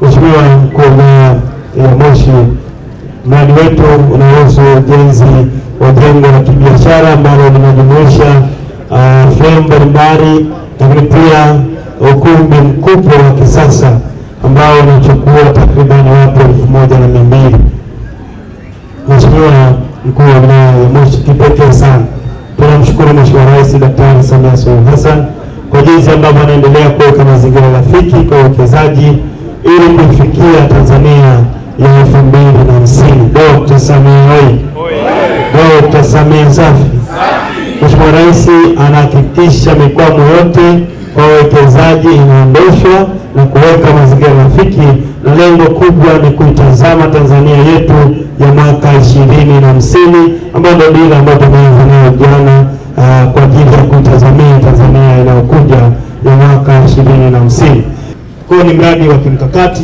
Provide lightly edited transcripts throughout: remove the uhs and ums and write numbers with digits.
Mheshimiwa Mkuu wa Wilaya ya Moshi, mradi wetu unahusu ujenzi wa jengo la kibiashara ambalo linajumuisha fremu mbalimbali, lakini pia ukumbi mkubwa wa kisasa ambao unachukua takriban watu 1200. Mheshimiwa Mkuu wa Wilaya ya Moshi, kipekee sana tunamshukuru Mheshimiwa Rais Daktari Samia Suluhu Hassan kwa jinsi ambavyo anaendelea kuweka mazingira rafiki kwa uwekezaji ili kufikia Tanzania ya 2050. Dr. Samia oyee! Dr. Samia safi! Mheshimiwa Rais anahakikisha mikwamo yote kwa wawekezaji inaondoshwa na kuweka mazingira rafiki, na lengo kubwa ni kuitazama Tanzania yetu ya mwaka 2050 ambayo ndio dira ambayo tumeanza nayo jana kwa ajili ya kuitazamia Tanzania inayokuja ya mwaka 2050. Kwa ni mradi wa kimkakati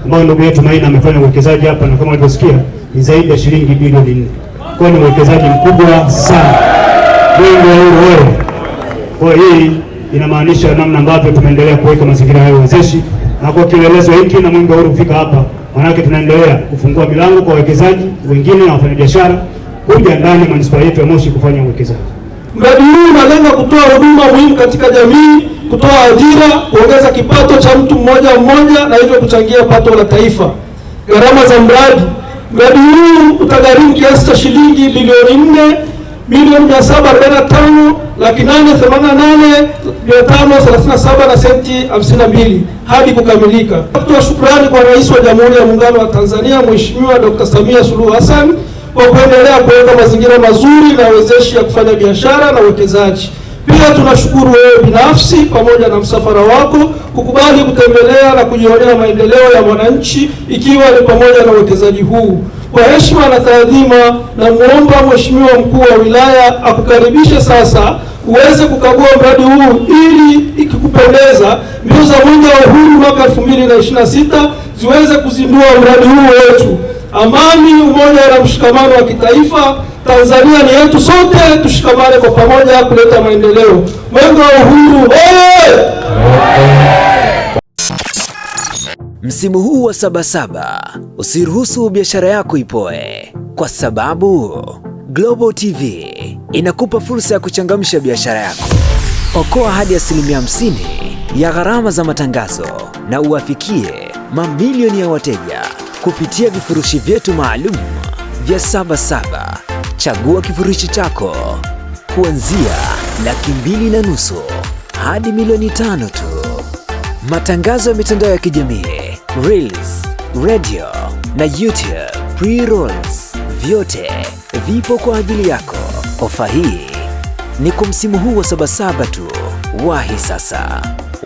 ambao ndugu yetu Maina amefanya uwekezaji hapa, na kama ulivyosikia ni zaidi ya shilingi bilioni 4. Kwa ni uwekezaji mkubwa sana. Kwa hii inamaanisha namna ambavyo tumeendelea kuweka mazingira hayo wezeshi, na kwa kielelezo hiki na Mwenge wa Uhuru kufika hapa, manake tunaendelea kufungua milango kwa wawekezaji wengine na wafanyabiashara kuja ndani ya manispaa yetu ya Moshi kufanya uwekezaji. Mradi huu unalenga kutoa huduma muhimu katika jamii, kutoa ajira, kuongeza kipato cha mtu mmoja mmoja na hivyo kuchangia pato la taifa. Gharama za mradi huu utagharimu kiasi cha shilingi bilioni 4,845,537 na senti 52 hadi kukamilika. Kutoa shukrani kwa Rais wa Jamhuri ya Muungano wa Tanzania Mheshimiwa Dr. Samia Suluhu Hassan kwa kuendelea kuweka mazingira mazuri na wezeshi ya kufanya biashara na uwekezaji. Pia tunashukuru wewe binafsi pamoja na msafara wako kukubali kutembelea na kujionea maendeleo ya mwananchi, ikiwa ni pamoja na uwekezaji huu. Kwa heshima na taadhima, na muomba Mheshimiwa Mkuu wa Wilaya akukaribishe sasa uweze kukagua mradi huu, ili ikikupendeza mbio za Mwenge wa Uhuru mwaka 2026 ziweze kuzindua mradi huu wetu. Amani, umoja na mshikamano wa kitaifa. Tanzania ni yetu sote, tushikamane kwa pamoja kuleta maendeleo. Mwenge wa Uhuru oye! Msimu huu wa Sabasaba usiruhusu biashara yako ipoe, kwa sababu Global TV inakupa fursa ya kuchangamsha biashara yako. Okoa hadi 50% ya gharama za matangazo na uwafikie mamilioni ya wateja kupitia vifurushi vyetu maalum vya Sabasaba. Chagua kifurushi chako kuanzia $250,000 hadi $500,000 tu. Matangazo ya mitandao ya kijamii, Reels, radio na YouTube pre-rolls, vyote vipo kwa ajili yako. Ofa hii ni kwa msimu huu wa Sabasaba tu. Wahi sasa.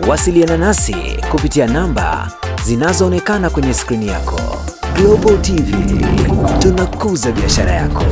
Wasiliana nasi kupitia namba zinazoonekana kwenye skrini yako. Global TV, tunakuza biashara yako.